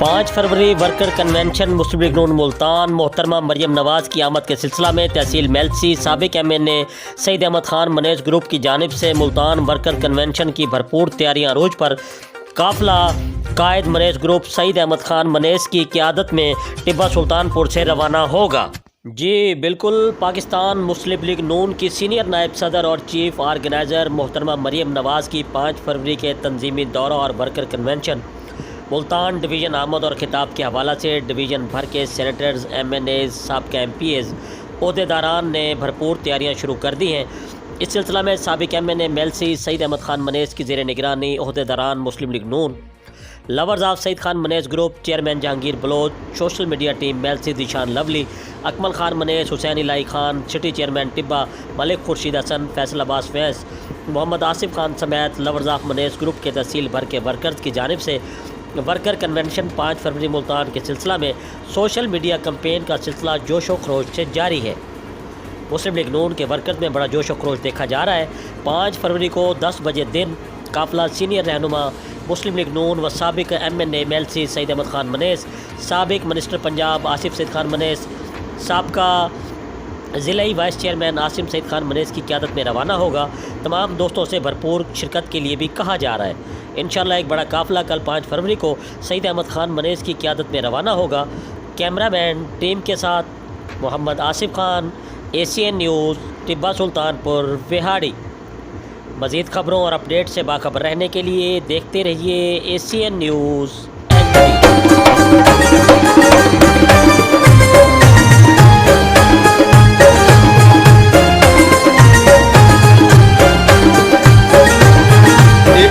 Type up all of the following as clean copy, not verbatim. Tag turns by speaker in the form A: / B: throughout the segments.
A: 5 फरवरी worker convention मुस्लिम लीग नून मुल्तान। मोहतरमा मरियम नवाज़ की आमद के सिलसिला में तहसील मेलसी साबिक MNA Saeed Ahmed Khan manage group की जानिब से मुल्तान वर्कर कन्वेंशन की भरपूर तैयारियां रोज पर काफिला कायद मनेज ग्रुप सईद अहमद खान मनेज की क़यादत में टिब्बा सुल्तानपुर से रवाना होगा। जी बिल्कुल, पाकिस्तान मुस्लिम लीग नून की सीनियर नायब सदर और चीफ ऑर्गेनाइज़र मोहतरमा मरियम नवाज़ की 5 फरवरी के तंजीमी दौरा और वर्कर कन्वेंशन मुल्तान डिवीज़न आमद और खिताब के हवाला से डिवीज़न भर के सेनेटर्स, MNAs, साबिक़ MPAs, ओहदेदारान ने भरपूर तैयारियां शुरू कर दी हैं। इस सिलसिला में साबिक़ MNA मेलसी सईद अहमद खान मनेज की ज़ेर निगरानी ओहदेदारान Muslim League Noon, lovers of Saeed Khan manage group, chairman Jahangir Baloch, social media team Mailsi Dishan Lovely, Akmal Khan Manais, Hussain Ilahi Khan, city chairman Tibba, Malik Khurshid Hassan, Faisal Abbas Fais, Mohammad Asif Khan समेत लवर्स ऑफ मनेज ग्रुप के तहसील भर के वर्कर्स की जानिब से वर्कर कन्वेंशन 5 फरवरी मुल्तान के सिलसिला में सोशल मीडिया कैंपेन का सिलसिला जोश व खरोश से जारी है। मुस्लिम लीग नून के वर्कर्स में बड़ा जोश व खरोश देखा जा रहा है। 5 फरवरी को 10 बजे दिन काफिला सीनियर रहनुमा मुस्लिम लीग नून व साबिक़ MNA मेलसी सईद अहमद खान मनेज, साबिक़ मिनिस्टर पंजाब आसिफ सईद खान मनेज, साबका ज़िलाई वाइस चेयरमैन आसिम सईद खान मनेज की क़यादत में रवाना होगा। तमाम दोस्तों से भरपूर शिरकत के लिए भी कहा जा रहा है। इंशाअल्लाह एक बड़ा काफ़िला कल 5 फरवरी को सईद अहमद खान मनेज की क़यादत में रवाना होगा। कैमरामैन टीम के साथ मोहम्मद आसिफ खान, ACN न्यूज़, टिब्बा सुल्तानपुर, विहाड़ी। मज़ीद ख़बरों और अपडेट से बाखबर रहने के लिए देखते रहिए ACN न्यूज़।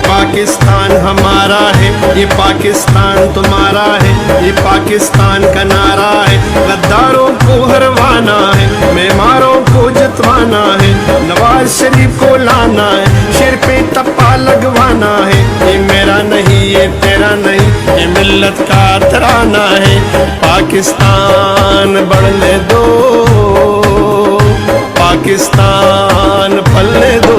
B: पाकिस्तान हमारा है, ये पाकिस्तान तुम्हारा है, ये पाकिस्तान का नारा है। गद्दारों को हरवाना है, मेमारों को जितवाना है, नवाज शरीफ को लाना है, सिर पे टप्पा लगवाना है। ये मेरा नहीं, ये तेरा नहीं, ये मिल्लत का तराना है। पाकिस्तान बढ़ने दो, पाकिस्तान फलने दो।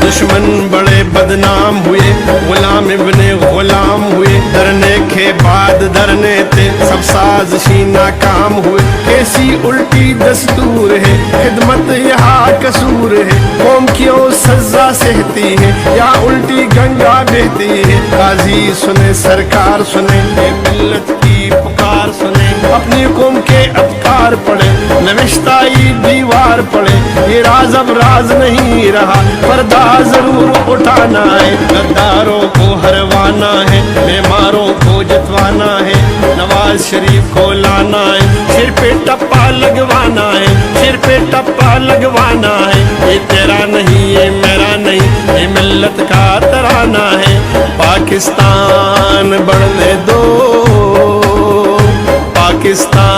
B: दुश्मन बड़े बदनाम हुए, गुलाम इब्ने गुलाम हुए, डरने के बाद डरने थे, सब साजिशी नाकाम हुए। कैसी उल्टी दस्तूर है, खिदमत यहाँ कसूर है। कौम क्यों सजा सहती है, या उल्टी गंगा बहती है। काजी सुने, सरकार सुने, ये मिल्लत की पुकार सुने, अपनी कौम के अफकार पढ़े, नविश्ताई दीवार पढ़े। ये राज अब राज नहीं रहा, पर्दा जरूर उठाना है। गद्दारों को हरवाना है, मेमारों को जितवाना है, नवाज शरीफ को लाना है, सिर पे टप्पा लगवाना है, सिर पे टप्पा लगवाना है। ये तेरा नहीं, ये मेरा नहीं, ये मिल्लत का तराना है। पाकिस्तान बढ़ने दो, पाकिस्तान